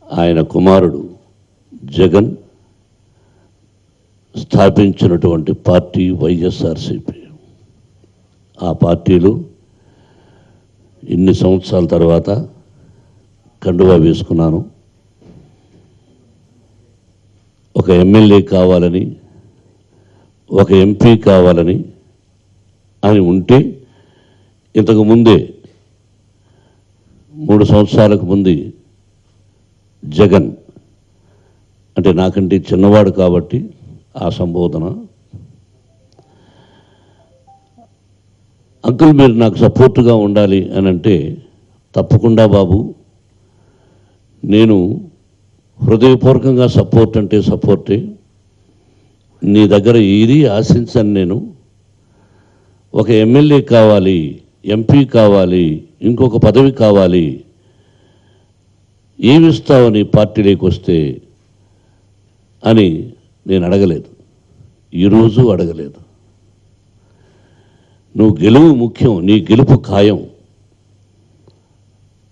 ఆయన కుమారుడు జగన్ స్థాపించినటువంటి పార్టీ వైఎస్ఆర్సీపీ. ఆ పార్టీలో ఇన్ని సంవత్సరాల తర్వాత కండువా వేసుకున్నాను. ఒక ఎమ్మెల్యే కావాలని, ఒక ఎంపీ కావాలని అని ఉంటే ఇంతకు ముందే 3 సంవత్సరాలకు ముందు జగన్ అంటే నాకంటే చిన్నవాడు కాబట్టి ఆ సంబోధన, అంకుల్ మీరు నాకు సపోర్టుగా ఉండాలి అని అంటే, తప్పకుండా బాబు, నేను హృదయపూర్వకంగా సపోర్ట్ అంటే సపోర్టే, నీ దగ్గర ఏది ఆశించను. నేను ఒక ఎమ్మెల్యే కావాలి, ఎంపీ కావాలి, ఇంకొక పదవి కావాలి, ఏమిస్తావని పార్టీలోకి వస్తే అని నేను అడగలేదు, ఈరోజు అడగలేదు. నువ్వు గెలువు ముఖ్యం, నీ గెలుపు ఖాయం.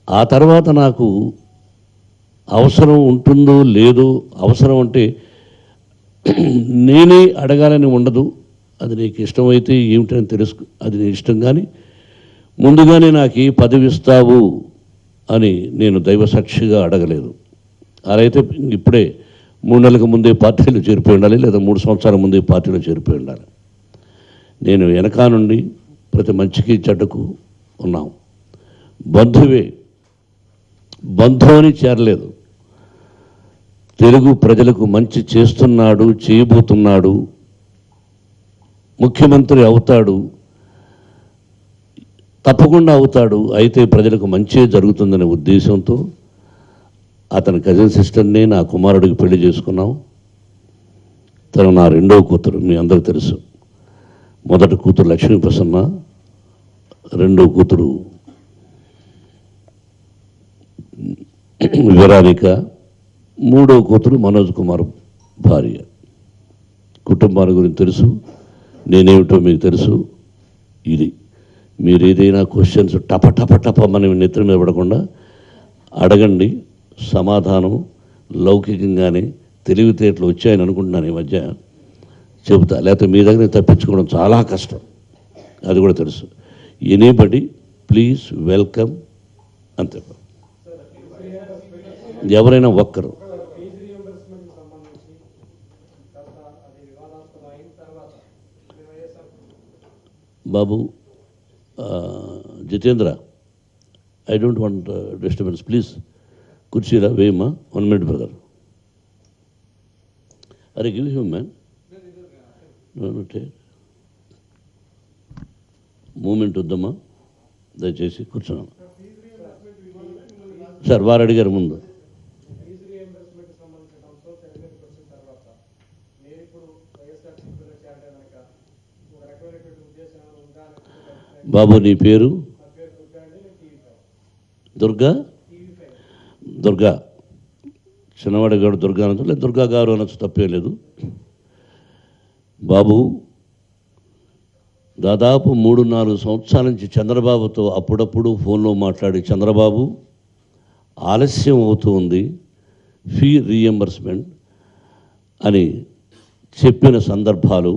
ఆ తర్వాత నాకు అవసరం ఉంటుందో లేదో, అవసరం అంటే నేనే అడగాలని ఉండదు. అది నీకు ఇష్టమైతే ఏమిటని తెలుసు, అది నీ ఇష్టం. కానీ ముందుగానే నాకు ఈ పదవి ఇస్తావు అని నేను దైవసాక్షిగా అడగలేదు. అదైతే ఇప్పుడే 3 నెలలకు ముందే పార్టీలో చేరిపోయి ఉండాలి, లేదా 3 సంవత్సరాల ముందే పార్టీలో చేరిపోయి ఉండాలి. నేను వెనకా నుండి ప్రతి మంచికి చెడ్డకు ఉన్నాం. బంధువే, బంధు అని చేరలేదు. తెలుగు ప్రజలకు మంచి చేస్తున్నాడు, చేయబోతున్నాడు, ముఖ్యమంత్రి అవుతాడు, తప్పకుండా అవుతాడు, అయితే ప్రజలకు మంచి జరుగుతుందనే ఉద్దేశంతో అతని కజిన్ సిస్టర్ని నా కుమారుడికి పెళ్లి చేసుకున్నాం. తను నా 2వ కూతురు, మీ అందరికీ తెలుసు. మొదటి కూతురు లక్ష్మీ ప్రసన్న, 2వ కూతురు విరానిక, 3వ కూతురు మనోజ్ కుమార్ భార్య. కుటుంబాల గురించి తెలుసు, నేనేమిటో మీకు తెలుసు. ఇది మీరు ఏదైనా క్వశ్చన్స్ టప టప టప మనం నెత్తిన మీద పడకుండా అడగండి. సమాధానం లౌకికంగానే తెలివితేటలు వచ్చాయని అనుకుంటున్నాను. ఈ మధ్య చెబుతా, లేకపోతే మీ దగ్గర తప్పించుకోవడం చాలా కష్టం, అది కూడా తెలుసు. ఎనీబడి ప్లీజ్ వెల్కమ్, అంతే. ఎవరైనా ఒక్కరు. Babu Jitendra, I don't want disturbance, please కుర్చీరా వేయమ్మా. 1 minute బ్రదర్. అరే గివ్ హిమ్ మ్యాన్, మూమెంట్ వద్దమ్మా దయచేసి, కూర్చున్నాను సార్. వారు అడిగారు ముందు. బాబు నీ పేరు? దుర్గా. దుర్గా, చిన్నవాడి గారు దుర్గా అనొచ్చు, లేదు దుర్గా గారు అనొచ్చు, తప్పే లేదు. బాబు దాదాపు 3-4 సంవత్సరాల నుంచి చంద్రబాబుతో అప్పుడప్పుడు ఫోన్లో మాట్లాడి, చంద్రబాబు ఆలస్యం అవుతుంది ఫీ రీఎంబర్స్మెంట్ అని చెప్పిన సందర్భాలు,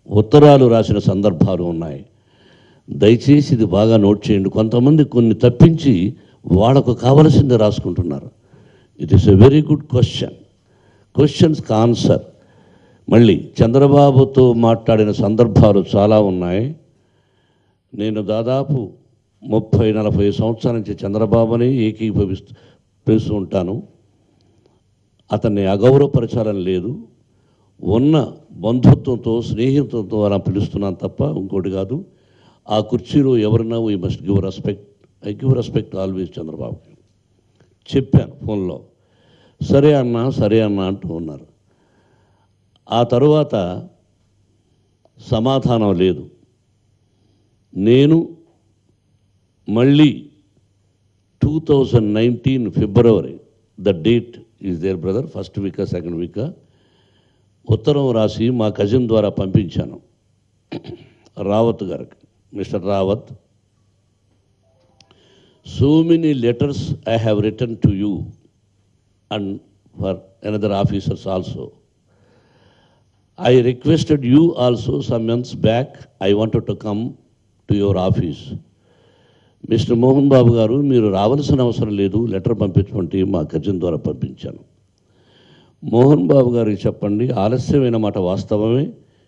ఉత్తరాలు రాసిన సందర్భాలు ఉన్నాయి. దయచేసి ఇది బాగా నోట్ చేయండి. కొంతమంది కొన్ని తప్పించి వాళ్ళకు కావలసింది రాసుకుంటున్నారు. It is a very good question, క్వశ్చన్స్కి ఆన్సర్. మళ్ళీ చంద్రబాబుతో మాట్లాడిన సందర్భాలు చాలా ఉన్నాయి. నేను దాదాపు 30-40 సంవత్సరాల నుంచి చంద్రబాబుని ఏకీభవిస్తూ ఉంటాను. అతన్ని అగౌరవపరచాలని లేదు, ఉన్న బంధుత్వంతో స్నేహితులతో అలా పిలుస్తున్నాను తప్ప ఇంకోటి కాదు. ఆ కుర్చీలో ఎవరన్నా we must give respect. I give respect always చంద్రబాబుకి. చెప్పాను ఫోన్లో, సరే అన్నా సరే అన్నా అంటూ ఉన్నారు. ఆ తరువాత సమాధానం లేదు. నేను మళ్ళీ 2019 February, the date is there brother, 1st వీకా 2nd వీకా, ఉత్తరం రాసి మా కజిన్ ద్వారా పంపించాను రావత్ గారికి. Mister Rawat, so many letters I have written to you and for another officers also. I requested you also some months back, I wanted to come to your office. Mister Mohan Babu గారు, మీరు రావాల్సిన అవసరం లేదు, లెటర్ పంపించమంటే మా cousin ద్వారా పంపించాను. మోహన్ బాబు గారికి చెప్పండి, ఆలస్యమైన మాట వాస్తవమే,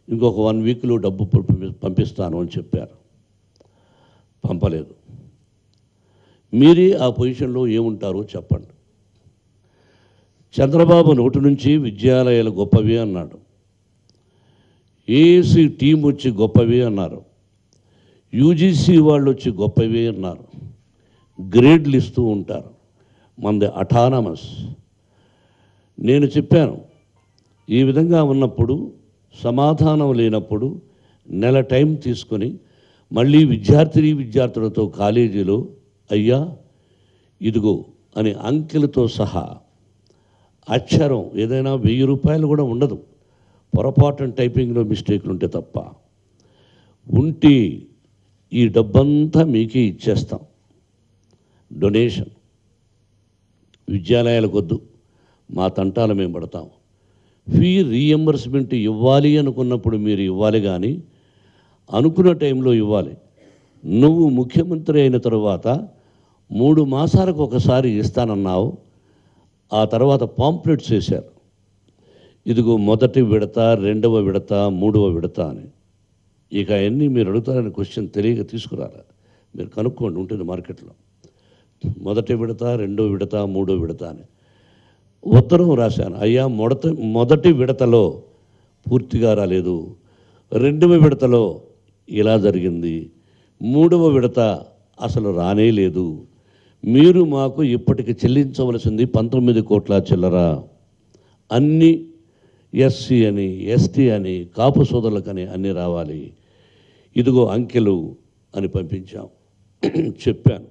ఇంకొక 1 వీక్లో డబ్బు పంపిస్తాను అని చెప్పారు. పంపలేదు. మీరే ఆ పొజిషన్లో ఏముంటారో చెప్పండి. చంద్రబాబు నోటి నుంచి విద్యాలయాలు గొప్పవి అన్నాడు, ఏసీ టీం వచ్చి గొప్పవి అన్నారు, యూజీసీ వాళ్ళు వచ్చి గొప్పవి అన్నారు, గ్రేడ్లు ఇస్తూ ఉంటారు. మనది అటానమస్. నేను చెప్పాను, ఈ విధంగా ఉన్నప్పుడు సమాధానం లేనప్పుడు నెల టైం తీసుకొని మళ్ళీ విద్యార్థులతో కాలేజీలో అయ్యా ఇదిగో అని అంకెలతో సహా అక్షరం ఏదైనా 1000 రూపాయలు కూడా ఉండదు, పొరపాటున టైపింగ్లో మిస్టేక్లు ఉంటే తప్ప, ఉంటే ఈ డబ్బంతా మీకే ఇచ్చేస్తాం, డొనేషన్. విద్యాలయాలకు వద్దు, మా తంటాలు మేము పడతాం. ఫీ రీఎంబర్స్మెంట్ ఇవ్వాలి అనుకున్నప్పుడు మీరు ఇవ్వాలి, కానీ అనుకున్న టైంలో ఇవ్వాలి. నువ్వు ముఖ్యమంత్రి అయిన తర్వాత 3 మాసాలకు ఒకసారి ఇస్తానన్నావు, ఆ తర్వాత పాంప్లెట్స్ వేశారు, ఇదిగో మొదటి విడత, 2వ విడత, 3వ విడత అని. ఇక అవన్నీ మీరు అడుగుతారని క్వశ్చన్ తెలియక తీసుకురారా, మీరు కనుక్కోండి, ఉంటుంది మార్కెట్లో. మొదటి విడత, 2వ విడత, 3వ విడత అని ఉత్తరం రాశాను. అయ్యా, మొదటి విడతలో పూర్తిగా రాలేదు, 2వ విడతలో ఇలా జరిగింది, 3వ విడత అసలు రానే లేదు, మీరు మాకు ఇప్పటికి చెల్లించవలసింది 19 కోట్ల చిల్లర, అన్నీ ఎస్సీ అని, ఎస్టీ అని, కాపు సోదరులకని అన్నీ రావాలి, ఇదిగో అంకెలు అని పంపించాం. చెప్పాను,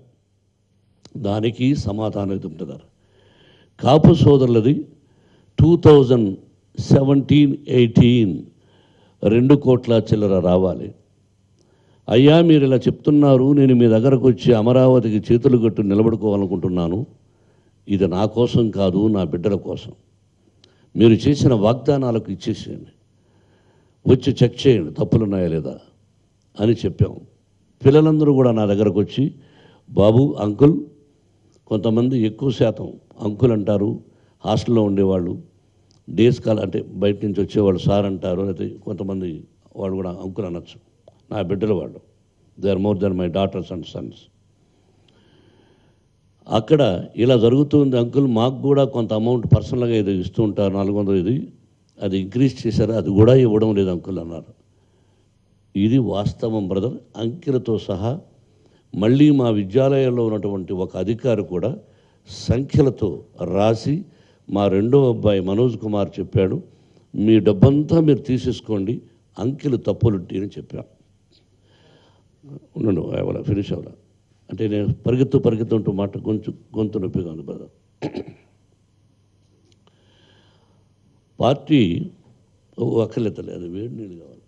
దానికి సమాధానం ఇస్తుంటారు. కాపు సోదరులది 2017-18 2 కోట్ల చిల్లర రావాలి. అయ్యా, మీరు ఇలా చెప్తున్నారు, నేను మీ దగ్గరకు వచ్చి అమరావతికి చేతులు కట్టు నిలబడుకోవాలనుకుంటున్నాను, ఇది నా కోసం కాదు, నా బిడ్డల కోసం. మీరు చేసిన వాగ్దానాలకు ఇచ్చేసేయండి, వచ్చి చెక్ చేయండి తప్పులున్నాయా లేదా అని చెప్పాం. పిల్లలందరూ కూడా నా దగ్గరకు వచ్చి, బాబు అంకుల్, కొంతమంది ఎక్కువ శాతం అంకుల్ అంటారు, హాస్టల్లో ఉండేవాళ్ళు, డేస్ అంటే బయట నుంచి వచ్చేవాళ్ళు సార్ అంటారు, అయితే కొంతమంది వాళ్ళు కూడా అంకుల్ అనొచ్చు, నా బిడ్డల వాళ్ళు, they are more than my daughters and sons. అక్కడ ఇలా జరుగుతుంది అంకుల్, మాకు కూడా కొంత అమౌంట్ పర్సనల్గా ఏదో ఇస్తూ ఉంటారు, 400, ఇది అది ఇంక్రీజ్ చేశారు, అది కూడా ఇవ్వడం లేదు అంకుల్ అన్నారు. ఇది వాస్తవం బ్రదర్, అంకెలతో సహా. మళ్ళీ మా విద్యాలయంలో ఉన్నటువంటి ఒక అధికారి కూడా సంఖ్యలతో రాసి, మా 2వ అబ్బాయి మనోజ్ కుమార్ చెప్పాడు, మీ డబ్బంతా మీరు తీసేసుకోండి, అంకెలు తప్పులుంటి అని చెప్పాను. ఉండండి, ఫినిష్ అవ్వాల అంటే నేను పరిగెత్తుంటూ మాట గొంతు నొప్పిగా ఉంది బ్రదర్. పార్టీ అక్కర్లేతలే, అది వేడి నీళ్ళు కావాలి.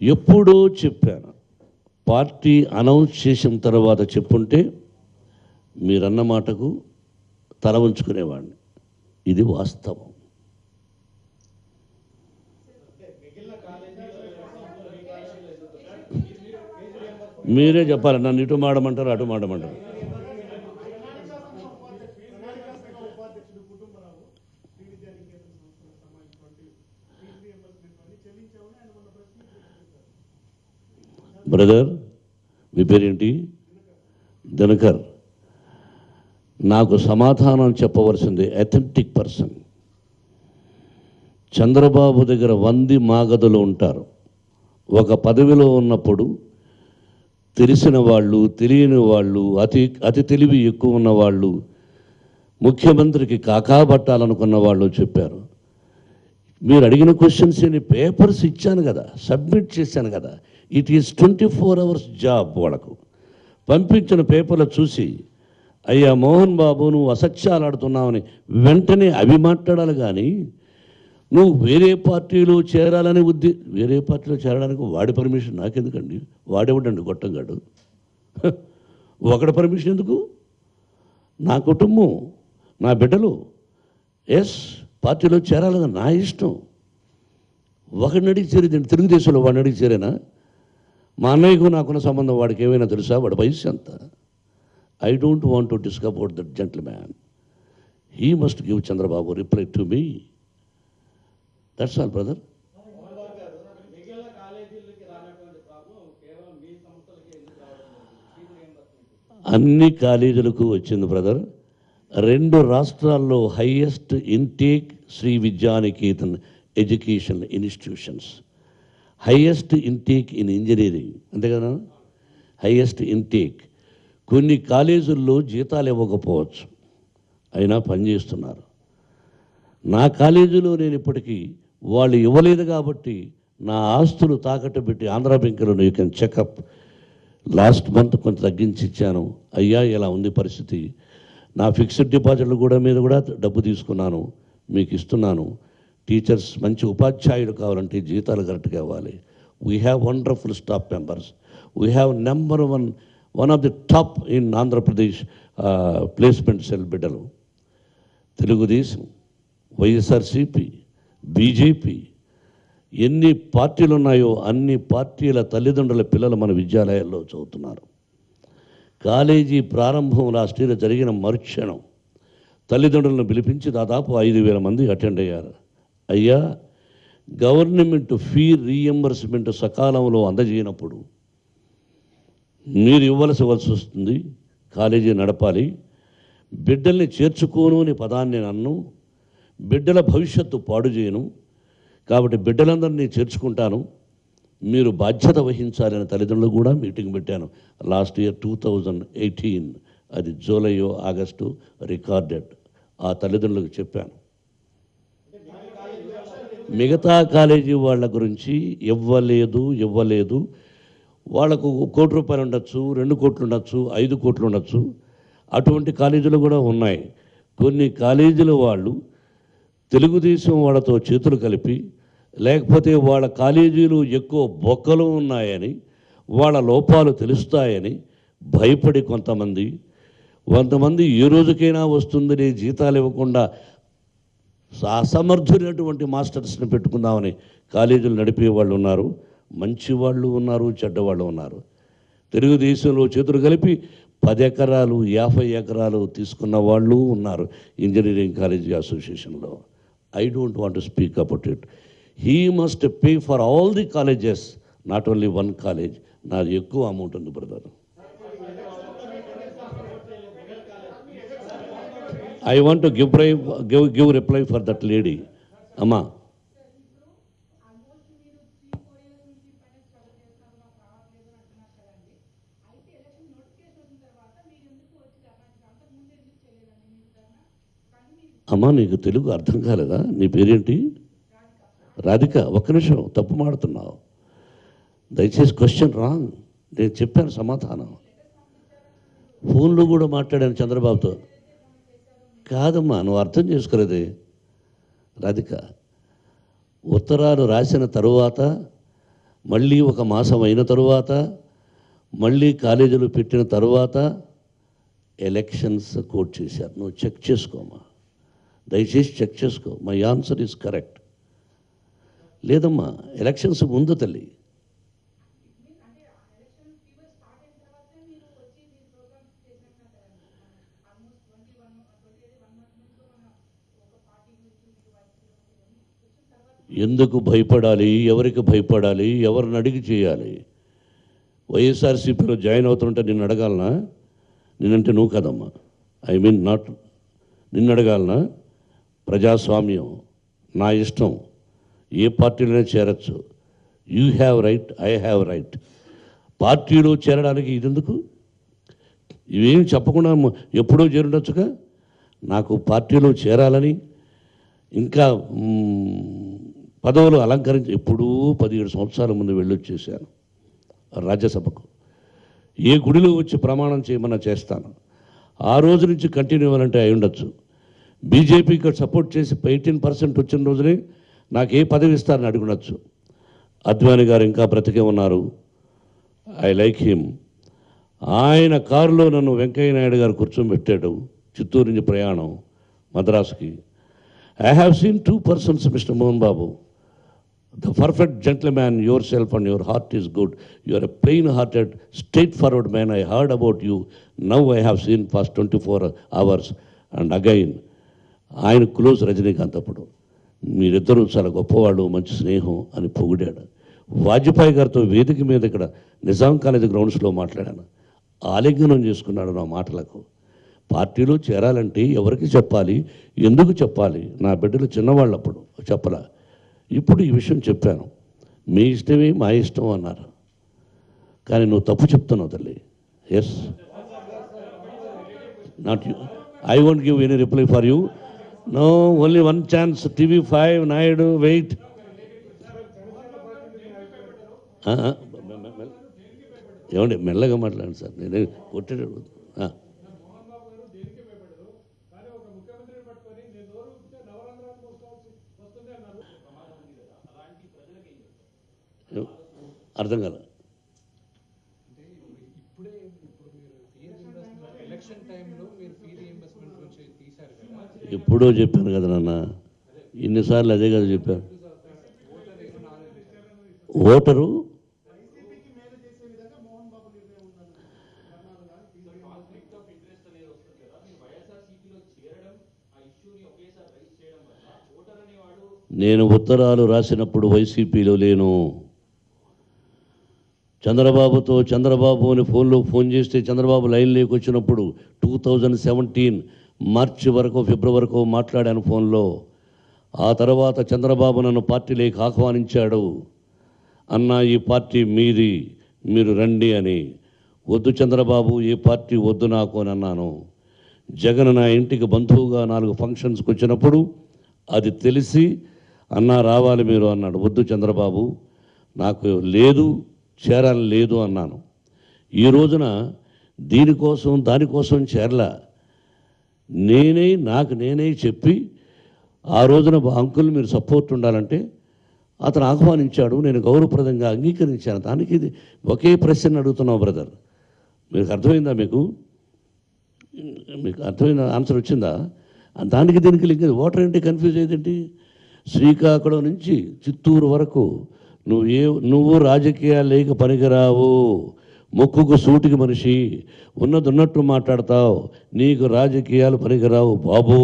ఎప్పుడో చెప్పాను, పార్టీ అనౌన్స్ చేసిన తర్వాత చెప్పుంటే మీరన్న మాటకు తల ఉంచుకునేవాడిని. ఇది వాస్తవం. మీరే చెప్పాలి, నన్ను ఇటు మాడమంటారు, అటు మాడమంటారు. బ్రదర్, మీ పేరేంటి? దినకర్. నాకు సమాధానం చెప్పవలసింది అథెంటిక్ పర్సన్. చంద్రబాబు దగ్గర 100 మాగదులు ఉంటారు. ఒక పదవిలో ఉన్నప్పుడు తెలిసిన వాళ్ళు, తెలియని వాళ్ళు, అతి తెలివి ఎక్కువ ఉన్నవాళ్ళు, ముఖ్యమంత్రికి కాకాబట్టాలనుకున్న వాళ్ళు చెప్పారు. మీరు అడిగిన క్వశ్చన్స్ అని పేపర్స్ ఇచ్చాను కదా, సబ్మిట్ చేశాను కదా. It is 24 hours job. వాళ్ళకు పంపించిన పేపర్లు చూసి, అయ్యా మోహన్ బాబు, నువ్వు అసత్యాలు ఆడుతున్నావని వెంటనే అవి మాట్లాడాలి. కానీ నువ్వు వేరే పార్టీలో చేరాలని వేరే పార్టీలో చేరడానికి వాడి పర్మిషన్ నాకెందుకండి? వాడేవాడండి గొట్టంగాడు, ఒకటి పర్మిషన్ ఎందుకు? నా కుటుంబం, నా బిడ్డలు ఎస్ పార్టీలో చేరాలని నా ఇష్టం. ఒకడిని అడిగి చేరేది తెలుగుదేశంలో, వాడిని అడిగి చేరేనా? మా అన్నయ్యకు నాకున్న సంబంధం వాడికి ఏమైనా తెలుసా? వాడి వయసు ఎంత? I don't want to discuss about that gentleman. He must give Chandrababu reply to me. That's all brother. అన్ని కాలేజీలకు వచ్చింది బ్రదర్. 2 రాష్ట్రాల్లో highest intake Shri Vidyanikethan education institutions, highest intake in engineering, అంతే కదా, హైయెస్ట్ ఇంటేక్. కొన్ని కాలేజీల్లో జీతాలు ఇవ్వకపోవచ్చు, అయినా పనిచేస్తున్నారు. నా కాలేజీలో నేను ఇప్పటికీ వాళ్ళు ఇవ్వలేదు కాబట్టి నా ఆస్తులు తాకట్టు పెట్టి ఆంధ్ర బ్యాంకులో you can checkup last month కొంత తగ్గించి ఇచ్చాను. అయ్యా ఇలా ఉంది పరిస్థితి, నా ఫిక్స్డ్ డిపాజిట్లు కూడా మీద కూడా డబ్బు తీసుకున్నాను, మీకు ఇస్తున్నాను. టీచర్స్ మంచి ఉపాధ్యాయులు కావాలంటే జీతాలు కరెక్ట్గా ఇవ్వాలి. We have wonderful staff members. We have number one of the top in Andhra Pradesh placement cell బిడ్డలు. తెలుగుదేశం, వైఎస్ఆర్సిపి, బీజేపీ, ఎన్ని పార్టీలు ఉన్నాయో అన్ని పార్టీల తల్లిదండ్రుల పిల్లలు మన విద్యాలయాల్లో చదువుతున్నారు. కాలేజీ ప్రారంభం లాస్ట్ ఇయర్ జరిగిన మరుక్షణం తల్లిదండ్రులను పిలిపించి దాదాపు 5,000 మంది అటెండ్ అయ్యారు. అయ్యా, గవర్నమెంట్ ఫీ రీఎంబర్స్మెంట్ సకాలంలో అందజేయనప్పుడు మీరు ఇవ్వాల్సి వస్తుంది, కాలేజీ నడపాలి. బిడ్డల్ని చేర్చుకోను అని పదాన్ని నన్ను, బిడ్డల భవిష్యత్తు పాడు చేయను, కాబట్టి బిడ్డలందరినీ చేర్చుకుంటాను, మీరు బాధ్యత వహించాలని తల్లిదండ్రులు కూడా మీటింగ్ పెట్టాను. లాస్ట్ ఇయర్ 2018, అది జూలైయో ఆగస్టు రికార్డెడ్. ఆ తల్లిదండ్రులకు చెప్పాను. మిగతా కాలేజీ వాళ్ళ గురించి ఇవ్వలేదు. వాళ్లకు ₹1,00,00,000 ఉండొచ్చు, 2 కోట్లు ఉండొచ్చు, 5 కోట్లు ఉండొచ్చు. అటువంటి కాలేజీలు కూడా ఉన్నాయి. కొన్ని కాలేజీల వాళ్ళు తెలుగుదేశం వాళ్ళతో చేతులు కలిపి, లేకపోతే వాళ్ళ కాలేజీలు ఎక్కువ బొక్కలు ఉన్నాయని, వాళ్ళ లోపాలు తెలుస్తాయని భయపడి కొంతమంది ఏ రోజుకైనా వస్తుందని జీతాలు ఇవ్వకుండా అసమర్థులైనటువంటి మాస్టర్స్ని పెట్టుకుందామని కాలేజీలు నడిపే వాళ్ళు ఉన్నారు. మంచి వాళ్ళు ఉన్నారు, చెడ్డవాళ్ళు ఉన్నారు. తెలుగుదేశంలో చేతులు కలిపి 10 ఎకరాలు 50 ఎకరాలు తీసుకున్న వాళ్ళు ఉన్నారు ఇంజనీరింగ్ కాలేజీ అసోసియేషన్లో. I don't want to speak about it. He must pay for all the colleges, not only one college. నాది ఎక్కువ అమౌంట్ ఉంది brother. I want to give reply for that lady. అమ్మా, అమ్మా నీకు తెలుగు అర్థం కాలేదా? నీ పేరేంటి? రాధిక. ఒక్క నిమిషం, తప్పు మాడుతున్నావు. దయచేసి క్వశ్చన్ రాంగ్. నేను చెప్పాను సమాధానం. ఫోన్లో కూడా మాట్లాడాను చంద్రబాబుతో. కాదమ్మా, నువ్వు అర్థం చేసుకోలేదే రాధిక. ఉత్తరాలు రాసిన తరువాత, మళ్ళీ 1 మాసం అయిన తరువాత, మళ్ళీ కాలేజీలు పెట్టిన తరువాత ఎలక్షన్స్ కోట్ చేశారు. నువ్వు చెక్ చేసుకోమా, దయచేసి చెక్ చేసుకో. My answer is correct. లేదమ్మా, ఎలక్షన్స్ ముందు తల్లి. ఎందుకు భయపడాలి? ఎవరికి భయపడాలి? ఎవరిని అడిగి చేయాలి? వైఎస్ఆర్సీపీలో జాయిన్ అవుతుంటే నిన్ను అడగాలనా? నేనంటే నువ్వు కదమ్మా, ఐ మీన్ నాట్ నిన్ను అడగాలనా? ప్రజాస్వామ్యం, నా ఇష్టం, ఏ పార్టీలోనే చేరచ్చు. You have right, I have right. పార్టీలో చేరడానికి ఇదెందుకు? ఇవేమి చెప్పకుండా ఎప్పుడో చేరుండొచ్చుగా. నాకు పార్టీలో చేరాలని, ఇంకా పదవులు అలంకరించి ఎప్పుడూ 17 సంవత్సరాల ముందు వెళ్ళొచ్చేసాను రాజ్యసభకు. ఏ గుడిలో వచ్చి ప్రమాణం చేయమన్నా చేస్తాను. ఆ రోజు నుంచి కంటిన్యూ అవ్వాలంటే అయి ఉండొచ్చు. బీజేపీకి సపోర్ట్ చేసి 18% వచ్చిన రోజునే నాకు ఏ పదవి ఇస్తారని అడుగునొచ్చు. అద్వానీ గారు ఇంకా బ్రతికే ఉన్నారు. I like him. ఆయన కారులో నన్ను వెంకయ్య నాయుడు గారు కూర్చోబెట్టాడు చిత్తూరు నుంచి ప్రయాణం మద్రాసుకి. I have seen 2 persons, mister Mohan Babu. The perfect gentleman, yourself and your heart is good. You are a plain-hearted, straightforward man. I heard about you. Now I have seen past 24 hours. And again, ఆయన close Rajinikanth అప్పుడు. మీరిద్దరూ చాలా గొప్పవాళ్ళు, మంచి స్నేహం అని పొగిడాడు. వాజ్పేయి గారితో వేదిక మీద ఇక్కడ నిజాం కాలేజ్ గ్రౌండ్స్లో మాట్లాడాను. ఆలింగనం చేసుకున్నాడు నా మాటలకు. పార్టీలో చేరాలంటే ఎవరికి చెప్పాలి, ఎందుకు చెప్పాలి? నా బిడ్డలు చిన్నవాళ్ళు అప్పుడు చెప్పలా. ఇప్పుడు ఈ విషయం చెప్పాను. మీ ఇష్టమే మా ఇష్టం అన్నారు. కానీ నువ్వు తప్పు చెప్తున్నావు తల్లి. Yes, not you. I won't give any reply for you. No, only one chance. TV5 Naidu, wait. ఏమండి మెల్లగా మాట్లాడండి సార్, నేనే కొట్టేటప్పుడు. అర్థం కాల. ఎప్పుడో చెప్పాను కదా నాన్న, ఇన్నిసార్లు అదే కదా చెప్పాను. ఓటరు నేను ఉత్తరాలు రాసినప్పుడు వైసీపీలో లేను. చంద్రబాబు అని ఫోన్ చేస్తే చంద్రబాబు లైన్లోకి వచ్చినప్పుడు 2017 మార్చి వరకు ఫిబ్రవరి వరకు మాట్లాడాను ఫోన్లో. ఆ తర్వాత చంద్రబాబు నన్ను పార్టీలోకి ఆహ్వానించాడు. అన్నా, ఈ పార్టీ మీది, మీరు రండి అని. వద్దు చంద్రబాబు, ఏ పార్టీ వద్దు నాకు అని అన్నాను. జగన్ నా ఇంటికి బంధువుగా 4 ఫంక్షన్స్కి వచ్చినప్పుడు అది తెలిసి, అన్నా రావాలి మీరు అన్నాడు. వద్దు చంద్రబాబు, నాకు లేదు, చేరాలని లేదు అన్నాను. ఈ రోజున దానికోసం చేరలా. నాకు నేనే చెప్పి ఆ రోజున అంకుల్ మీరు సపోర్ట్ ఉండాలంటే అతను ఆహ్వానించాడు. నేను గౌరవప్రదంగా అంగీకరించాను. దానికి ఇది ఒకే ప్రశ్న అడుగుతున్నావు బ్రదర్. మీకు అర్థమైందా? మీకు అర్థమైన ఆన్సర్ వచ్చిందా? దానికి దీనికి లింక్. ఓటర్ ఏంటి కన్ఫ్యూజ్ అయ్యేదేంటి? శ్రీకాకుళం నుంచి చిత్తూరు వరకు నువ్వు రాజకీయాలేక పనికిరావు, మొక్కుకు సూటికి మనిషి, ఉన్నట్టు మాట్లాడతావు, నీకు రాజకీయాలు పనికిరావు బాబు,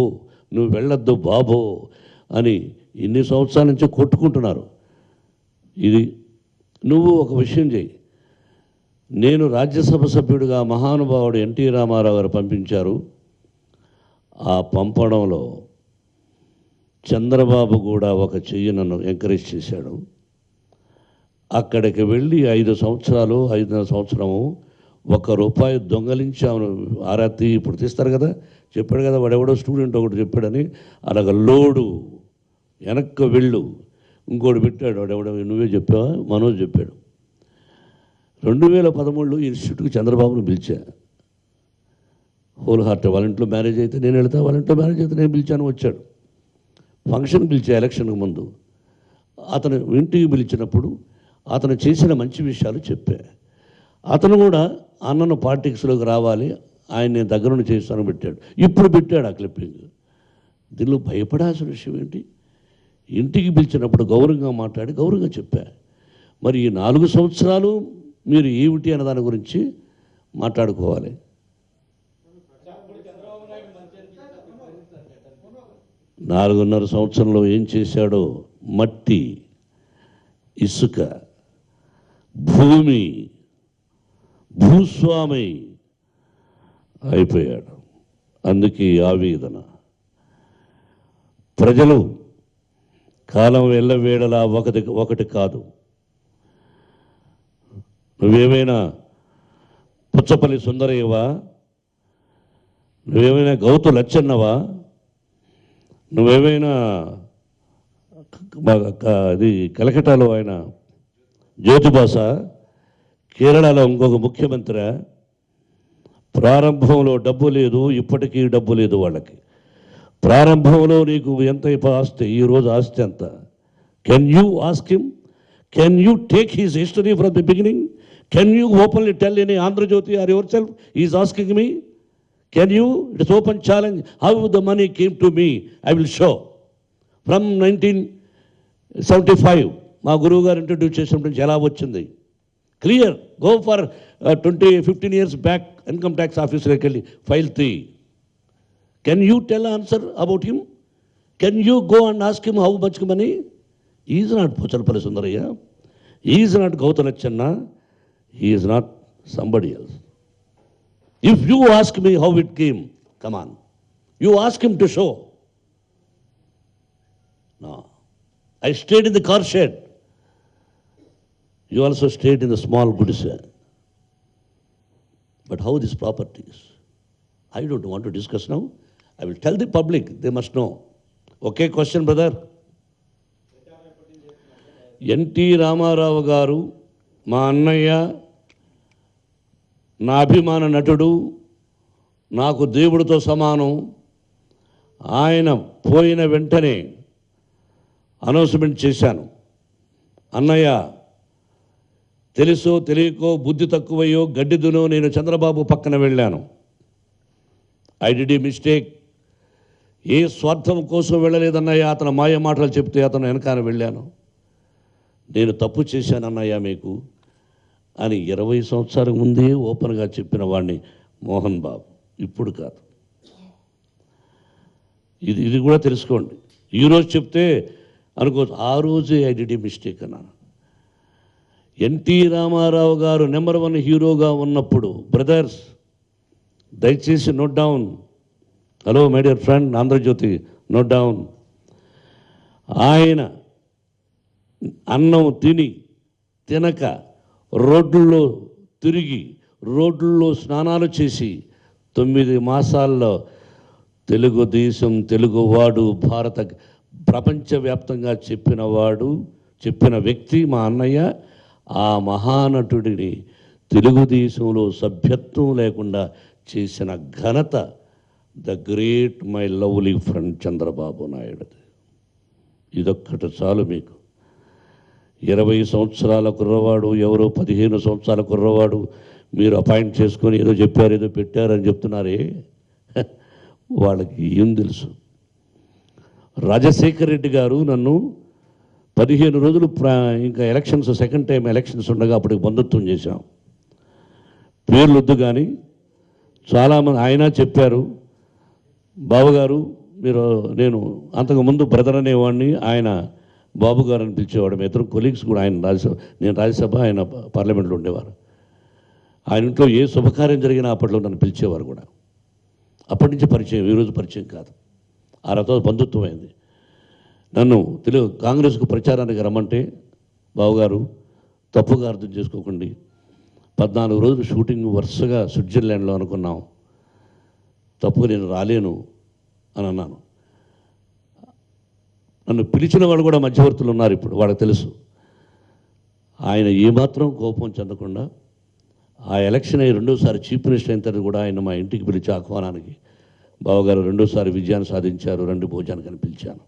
నువ్వు వెళ్ళొద్దు బాబు అని ఇన్ని సంవత్సరాల నుంచి కొట్టుకుంటున్నారు. ఇది నువ్వు ఒక విషయం చేయి. నేను రాజ్యసభ సభ్యుడిగా మహానుభావుడు ఎన్టీ రామారావు గారు పంపించారు. ఆ పంపడంలో చంద్రబాబు కూడా ఒక చెయ్యి నన్ను ఎంకరేజ్ చేశాడు. అక్కడికి వెళ్ళి 5 సంవత్సరాలు 5.5 సంవత్సరము ₹1 దొంగలించాము. ఆరాతి ఇప్పుడు తీస్తారు కదా, చెప్పాడు కదా వాడెవడో స్టూడెంట్ ఒకటి చెప్పాడని. అలాగ లోడు వెనక్కి వెళ్ళు ఇంకోటి పెట్టాడు. వాడెవడో నువ్వే చెప్పావా? మనోజ్ చెప్పాడు. 2013లో ఇన్స్టిట్యూట్కి చంద్రబాబును పిలిచా. Whole heart. వాళ్ళ ఇంట్లో మ్యారేజ్ అయితే నేను వెళ్తా, వాళ్ళ ఇంట్లో మ్యారేజ్ అయితే నేను పిలిచాను. వచ్చాడు. ఫంక్షన్ పిలిచా ఎలక్షన్కి ముందు. అతను ఇంటికి పిలిచినప్పుడు అతను చేసిన మంచి విషయాలు చెప్పా. అతను కూడా అన్నను పాలిటిక్స్లోకి రావాలి, ఆయన నేను దగ్గరుండి చేస్తాను పెట్టాడు. ఇప్పుడు పెట్టాడు ఆ క్లిప్పింగ్. దీనిలో భయపడాల్సిన విషయం ఏంటి? ఇంటికి పిలిచినప్పుడు గౌరవంగా మాట్లాడి గౌరవంగా చెప్పా. మరి ఈ 4 సంవత్సరాలు మీరు ఏమిటి అన్న దాని గురించి మాట్లాడుకోవాలి. 4.5 సంవత్సరంలో ఏం చేశాడో? మట్టి, ఇసుక, భూమి, భూస్వామి అయిపోయాడు. అందుకే ఆవేదన. ప్రజలు కాలం వెళ్ళవేళలా ఒకటి కాదు. నువ్వేమైనా పుచ్చపల్లి సుందరయ్యవా? నువ్వేమైనా గౌతు లచ్చన్నవా? నువ్వేమైనా అది కలకటాలో ఆయన జ్యోతిబాస, కేరళలో ఇంకొక ముఖ్యమంత్రి? ప్రారంభంలో డబ్బు లేదు, ఇప్పటికీ డబ్బు లేదు వాళ్ళకి. ప్రారంభంలో నీకు ఎంత ఆస్తి, ఈరోజు ఆస్తి ఎంత? Can you ask him? Can you take his history from the beginning? Can you openly tell any Andhrajyothy or yourself is asking me? Can you? It's open challenge. How the money came to me, I will show. From 1975, మా గురువు గారు introduce చేసినప్పుడు ఎలా వచ్చింది clear. Go for 15 years back income tax ఆఫీసర్కి వెళ్ళి file 3. Can you tell answer about him? Can you go and ask him how much money? Is not Pochalapalli Sundarayya, is not Gouthu Latchanna, he is not somebody else. If you ask me how it came, come on, you ask him to show. No, I stayed in the car shed, you also stayed in the small goods. But how these properties? I don't want to discuss now. I will tell the public, they must know. Okay, question brother. NT Rama Rao గారు మా అన్నయ్య, నా అభిమాన నటుడు, నాకు దేవుడితో సమానం. ఆయన పోయిన వెంటనే అనౌన్స్మెంట్ చేశాను, అన్నయ్య తెలుసో తెలియకో బుద్ధి తక్కువయ్యో గడ్డిదునో నేను చంద్రబాబు పక్కన వెళ్ళాను. I did a mistake. ఏ స్వార్థం కోసం వెళ్ళలేదన్నయ్య, అతను మాయ మాటలు చెప్తే అతను వెనకాల వెళ్ళాను. నేను తప్పు చేశాను అన్నయ్య మీకు అని 20 సంవత్సరాల ముందే ఓపెన్గా చెప్పిన వాడిని మోహన్ బాబు, ఇప్పుడు కాదు. ఇది కూడా తెలుసుకోండి. ఈరోజు చెప్తే అనుకోవచ్చు, ఆ రోజే ఐ డిడ్ ఏ మిస్టేక్ అన్నాను. ఎన్టీ రామారావు గారు నెంబర్ 1 హీరోగా ఉన్నప్పుడు, బ్రదర్స్ దయచేసి note down, hello my dear friend Andhrajyothy note down, ఆయన అన్నం తిని తినక రోడ్లలో తిరిగి రోడ్లలో స్నానాలు చేసి 9 మాసాల్లో తెలుగుదేశం తెలుగువాడు భారత ప్రపంచవ్యాప్తంగా చెప్పిన వ్యక్తి మా అన్నయ్య. ఆ మహానటుడిని తెలుగుదేశంలో సభ్యత్వం లేకుండా చేసిన ఘనత the great my lovely friend Chandrababu Naidu. ఇదొక్కటి చాలు మీకు. 20 సంవత్సరాల కుర్రవాడు ఎవరో 15 సంవత్సరాల కుర్రవాడు మీరు అపాయింట్ చేసుకొని ఏదో చెప్పారు ఏదో పెట్టారని చెప్తున్నారే, వాళ్ళకి ఏం తెలుసు? రాజశేఖర్ రెడ్డి గారు నన్ను 15 రోజులు ఇంకా ఎలక్షన్స్, సెకండ్ టైం ఎలక్షన్స్ ఉండగా అప్పటికి బంధుత్వం చేశాం. పేర్లు వద్దు కానీ చాలామంది ఆయన చెప్పారు, బాబుగారు మీరు, నేను అంతకుముందు బ్రదర్ అనేవాడిని, ఆయన బాబు గారు అని పిలిచేవాడు. మీ ఇద్దరు కొలీగ్స్ కూడా, ఆయన నేను రాజ్యసభ, ఆయన పార్లమెంట్లో ఉండేవారు. ఆయన ఇంట్లో ఏ శుభకార్యం జరిగినా అప్పట్లో నన్ను పిలిచేవారు కూడా. అప్పటి నుంచి పరిచయం, ఈరోజు పరిచయం కాదు. ఆ రతో బంధుత్వం అయింది. నన్ను కాంగ్రెస్కు ప్రచారానికి రమ్మంటే, బాబుగారు తప్పుగా అర్థం చేసుకోకండి, 14 రోజులు షూటింగ్ వరుసగా స్విట్జర్లాండ్లో అనుకున్నాం, తప్పు నేను రాలేను అని అన్నాను. నన్ను పిలిచిన వాళ్ళు కూడా మధ్యవర్తులు ఉన్నారు ఇప్పుడు, వాళ్ళకి తెలుసు. ఆయన ఏమాత్రం కోపం చెందకుండా ఆ ఎలక్షన్ అయ్యి 2సారి చీఫ్ మినిస్టర్ అయిన తర్వాత కూడా ఆయన మా ఇంటికి పిలిచి ఆహ్వానానికి, బావగారు 2సారి విజయాన్ని సాధించారు, 2 భోజనానికి అని పిలిచాను.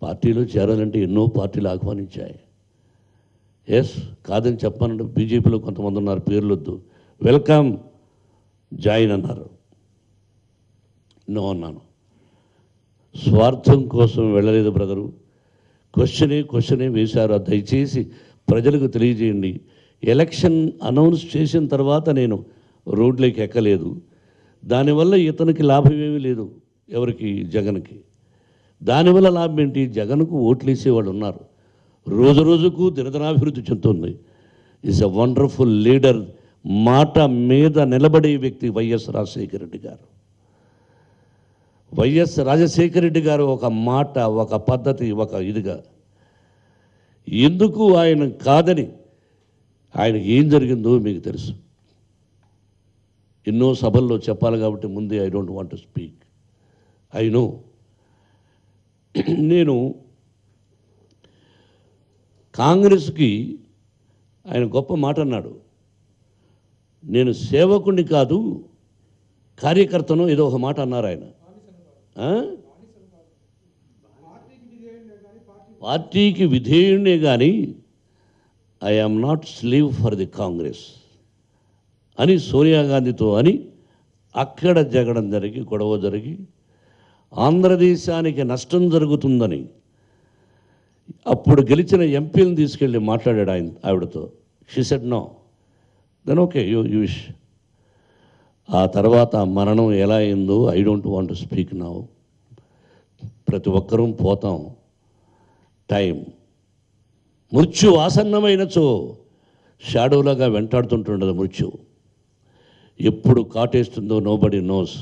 పార్టీలో చేరాలంటే ఎన్నో పార్టీలు ఆహ్వానించాయి. ఎస్, కాదని చెప్పానంటే బీజేపీలో కొంతమంది ఉన్నారు, పేర్లొద్దు, వెల్కమ్ జాయిన్ అన్నారు. నో అన్నాను. స్వార్థం కోసం వెళ్ళలేదు బ్రదరు. క్వశ్చనే వేశారు. దయచేసి ప్రజలకు తెలియజేయండి. ఎలక్షన్ అనౌన్స్ చేసిన తర్వాత నేను రోడ్లోకి ఎక్కలేదు. దానివల్ల ఇతనికి లాభం ఏమీ లేదు, ఎవరికి, జగన్కి. దానివల్ల లాభం ఏంటి? జగన్కు ఓట్లు వేసేవాళ్ళు ఉన్నారు. రోజు రోజుకు దినదినాభివృద్ధి చెందుతుంది. Is a wonderful leader. మాట మీద నిలబడే వ్యక్తి వైఎస్ రాజశేఖర రెడ్డి గారు. వైఎస్ రాజశేఖర రెడ్డి గారు ఒక మాట, ఒక పద్ధతి, ఒక ఇదిగా. ఎందుకు ఆయన కాదని, ఆయనకి ఏం జరిగిందో మీకు తెలుసు. ఎన్నో సభల్లో చెప్పాలి కాబట్టి ముందే I don't want to speak. I know. నేను కాంగ్రెస్కి ఆయన గొప్ప మాట అన్నాడు, నేను సేవకుడిని కాదు కార్యకర్తను, ఏదో ఒక మాట అన్నారు ఆయన. పార్టీకి విధేయుడే కానీ I am not slave for the Congress అని సోనియా గాంధీతో అని అక్కడ జగడం జరిగి గొడవ జరిగి ఆంధ్రదేశానికి నష్టం జరుగుతుందని అప్పుడు గెలిచిన ఎంపీలను తీసుకెళ్ళి మాట్లాడాడు ఆవిడతో. She said no, then okay you wish. ఆ తర్వాత మరణం ఎలా అయిందో I don't want to speak now. ప్రతి ఒక్కరూ పోతాం, టైం మృత్యు ఆసన్నమైనచో షాడోలాగా వెంటాడుతుంటుండదు మృత్యు. ఎప్పుడు కాటేస్తుందో నోబడి నోస్.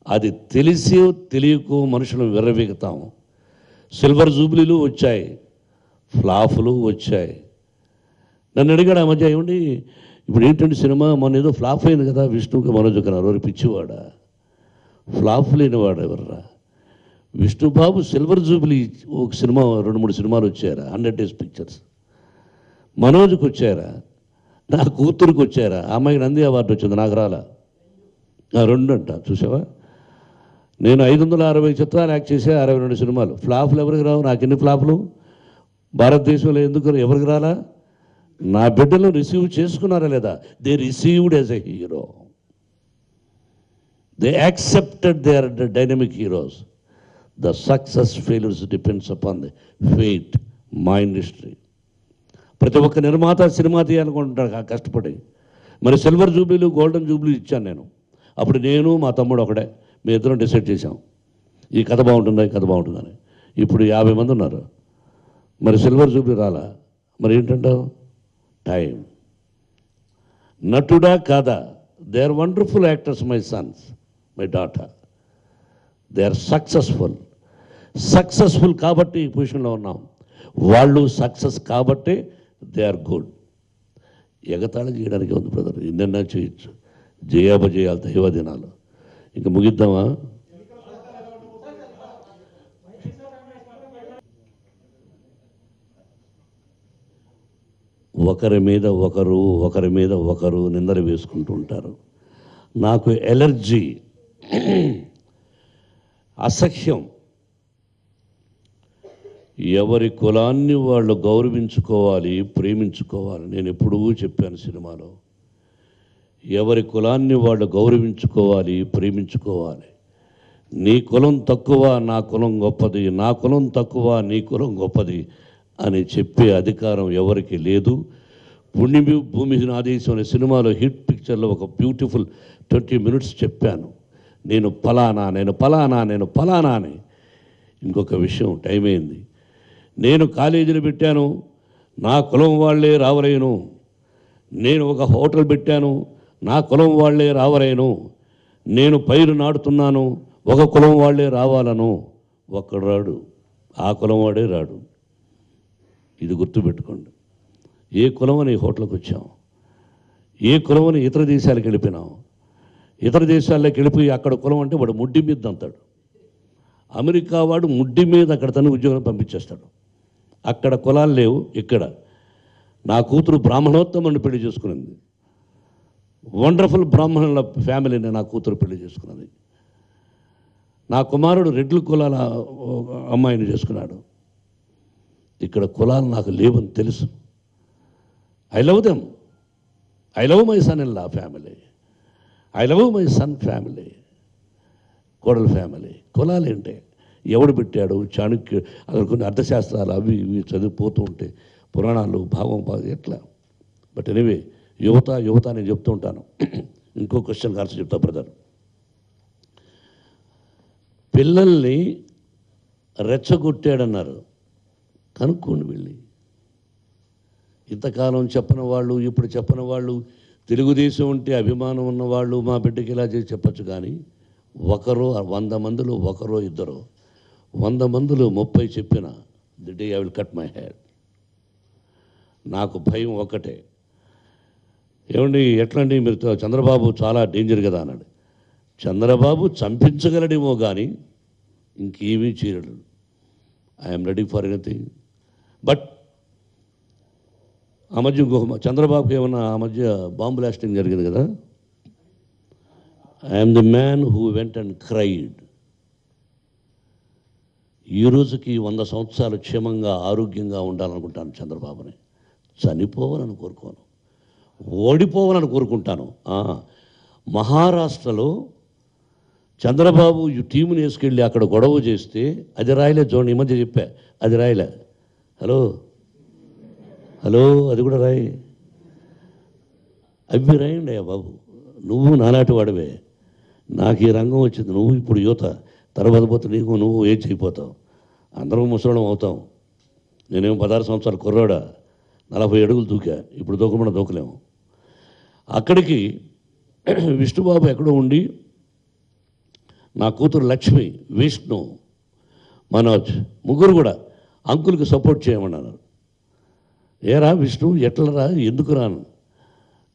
అది తెలిసి తెలియకో మనుషులు విర్రవీగుతాం. సిల్వర్ జూబ్లీలు వచ్చాయి, ఫ్లాఫ్లు వచ్చాయి. నన్ను అడిగాడు ఆ మధ్య, ఏమండి ఇప్పుడు ఏంటంటే సినిమా మొన్న ఏదో ఫ్లాప్ అయింది కదా విష్ణుకి మనోజ్ కన్నారు, ఎవరు పిచ్చివాడా? ఫ్లాప్ లేనివాడు ఎవర్రా? విష్ణుబాబు సిల్వర్ జూబ్లీ ఒక సినిమా 2-3 సినిమాలు వచ్చారా, 100 Days పిక్చర్స్. మనోజ్కి వచ్చారా, నా కూతురికి వచ్చారా? అమ్మాయికి నంది అవార్డు వచ్చింది, నాకు రాలా. 2 అంట, చూసావా? నేను 560 చిత్రాలు యాక్ట్ చేసే 62 సినిమాలు. ఫ్లాప్లు ఎవరికి రావు? నాకు ఎన్ని ఫ్లాప్లు? భారతదేశంలో ఎందుకు ఎవరికి రాలా? నా బిడ్డలు రిసీవ్ చేసుకున్నారా లేదా? They received as a hero, they accepted they are the dynamic heroes. The success failures depends upon the fate. మా ఇండస్ట్రీ ప్రతి ఒక్క నిర్మాత సినిమా తీయాలనుకుంటాడు కష్టపడి. మరి సిల్వర్ జూబ్లీలు, గోల్డెన్ జూబ్లీ ఇచ్చాను నేను. అప్పుడు నేను మా తమ్ముడు ఒకడే, మీ ఇద్దరం డిసైడ్ చేశాం ఈ కథ బాగుంటుందా, ఈ కథ బాగుంటుందని. ఇప్పుడు 50 మంది ఉన్నారు, మరి సిల్వర్ జూబ్లీ రాలా. మరి ఏంటంటావు? టైం. నటుడా కాదా? They are wonderful actors, my sons, my daughter. They are successful కాబట్టి ఈ పొజిషన్లో ఉన్నాం. వాళ్ళు సక్సెస్ కాబట్టి దే ఆర్ గుడ్. ఎగతాళి చేయడానికి ఉంది బ్రదర్, ఎన్నెన్నా చేయొచ్చు. జయాపజయాలు దైవదినాలు. ఇంకా ముగిద్దామా? ఒకరి మీద ఒకరు నిందలు వేసుకుంటూ ఉంటారు. నాకు ఎలర్జీ, అసహ్యం. ఎవరి కులాన్ని వాళ్ళు గౌరవించుకోవాలి, ప్రేమించుకోవాలి. నేను ఎప్పుడూ చెప్పాను సినిమాలో, ఎవరి కులాన్ని వాళ్ళు గౌరవించుకోవాలి, ప్రేమించుకోవాలి. నీ కులం తక్కువ, నా కులం గొప్పది, నా కులం తక్కువ, నీ కులం గొప్పది అని చెప్పే అధికారం ఎవరికి లేదు. భూమి ఆదేశం అనే సినిమాలో హిట్ పిక్చర్లో ఒక బ్యూటిఫుల్ 20 minutes చెప్పాను, నేను ఫలానా అని. ఇంకొక విషయం, టైం అయింది. నేను కాలేజీలు పెట్టాను, నా కులం వాళ్ళే రావలేను. నేను ఒక హోటల్ పెట్టాను, నా కులం వాళ్ళే రావలేను. నేను పైరు నాటుతున్నాను, ఒక కులం వాళ్ళే రావాలను. ఒక్కడు రాడు, ఆ కులం వాడే రాడు. ఇది గుర్తుపెట్టుకోండి. ఏ కులం అని హోటల్కి వచ్చాం, ఏ కులం అని ఇతర దేశాలకు వెళ్ళిపోయినాం. ఇతర దేశాల్లోకి వెళ్ళిపోయి అక్కడ కులం అంటే వాడు ముడ్డి మీద అంతాడు. అమెరికా వాడు ముడ్డి మీద అక్కడ తన ఉద్యోగం పంపించేస్తాడు. అక్కడ కులాలు లేవు. ఇక్కడ నా కూతురు బ్రాహ్మణోత్తముని పెళ్లి చేసుకున్నది. వండర్ఫుల్ బ్రాహ్మణుల ఫ్యామిలీని నా కూతురు పెళ్లి చేసుకున్నది. నా కుమారుడు రెడ్ల కులాల అమ్మాయిని చేసుకున్నాడు. ఇక్కడ కులాలు నాకు లేవని తెలుసు. I love them. I love my son in law family. I love my son family, కోడల ఫ్యామిలీ. కులాలు ఏంటి? ఎవడు పెట్టాడు? చాణక్య అక్కడ కొన్ని అర్థశాస్త్రాలు అవి ఇవి చదివిపోతూ ఉంటే పురాణాలు భావం ఎట్లా. బట్ ఎనీవే, యువత నేను చెప్తూ ఉంటాను. ఇంకో క్వశ్చన్ ఆన్సర్ చెప్తా బ్రదర్. పిల్లల్ని రెచ్చగొట్టాడన్నారు, కనుక్కోండి వెళ్ళి. ఇంతకాలం చెప్పని వాళ్ళు, ఇప్పుడు చెప్పని వాళ్ళు, తెలుగుదేశం ఉంటే అభిమానం ఉన్నవాళ్ళు మా బిడ్డకి ఇలా చేసి చెప్పచ్చు. కానీ 100 మందిలో ఒకరో ఇద్దరు, 100 మందిలో 30 చెప్పిన the day I will cut my head. నాకు భయం ఒక్కటే, ఏమండి ఎట్లండి మీరు చంద్రబాబు చాలా డేంజర్ కదా అన్నాడు. చంద్రబాబు చంపించగలడేమో కానీ ఇంకేమీ చేయడు. I'm ready for anything. But ఆ మధ్య ఇంకొక చంద్రబాబుకి ఏమన్నా ఆ మధ్య బాంబ్ బ్లాస్టింగ్ జరిగింది కదా. I'm the man who went and cried. ఈ రోజుకి 100 సంవత్సరాలు క్షేమంగా ఆరోగ్యంగా ఉండాలనుకుంటాను చంద్రబాబుని. చనిపోవాలని కోరుకోను, ఓడిపోవాలని కోరుకుంటాను. మహారాష్ట్రలో చంద్రబాబు ఈ టీముని వేసుకెళ్ళి అక్కడ గొడవ చేస్తే అది రాయలే చూడండి, ఈ మధ్య చెప్పా, అది రాయలే. హలో హలో అది కూడా రాయి, అవి రాయండి అయ్యా బాబు. నువ్వు నాలాంటి వాడివే, నాకు ఈ రంగం వచ్చింది, నువ్వు ఇప్పుడు యువత, తర్వాత పోతే నీకు నువ్వు ఏం చేయపోతావు, అందరం ముసలం అవుతాం. నేనేమో 16 సంవత్సరాలు కుర్రాడా, 40 అడుగులు దూకా, ఇప్పుడు దూకకుండా దూకలేము. అక్కడికి విష్ణుబాబు ఎక్కడో ఉండి నా కూతురు లక్ష్మి, విష్ణు, మనోజ్ ముగ్గురు కూడా అంకుల్కి సపోర్ట్ చేయమన్నారు. ఏరా విష్ణు ఎట్లరా, ఎందుకు రాను?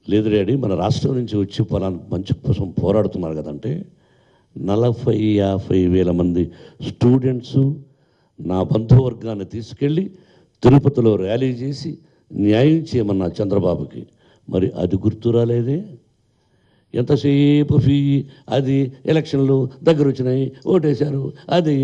లేదు డాడీ, మన రాష్ట్రం నుంచి వచ్చి పలానా మంచి కోసం పోరాడుతున్నారు కదంటే 40-50 వేల మంది స్టూడెంట్సు నా బంధువర్గాన్ని తీసుకెళ్ళి తిరుపతిలో ర్యాలీ చేసి న్యాయం చేయమన్నా చంద్రబాబుకి. మరి అది గుర్తు రాలేదే? ఎంతసేపు అది ఎలక్షన్లు దగ్గర వచ్చినాయి, ఓటేశారు, అది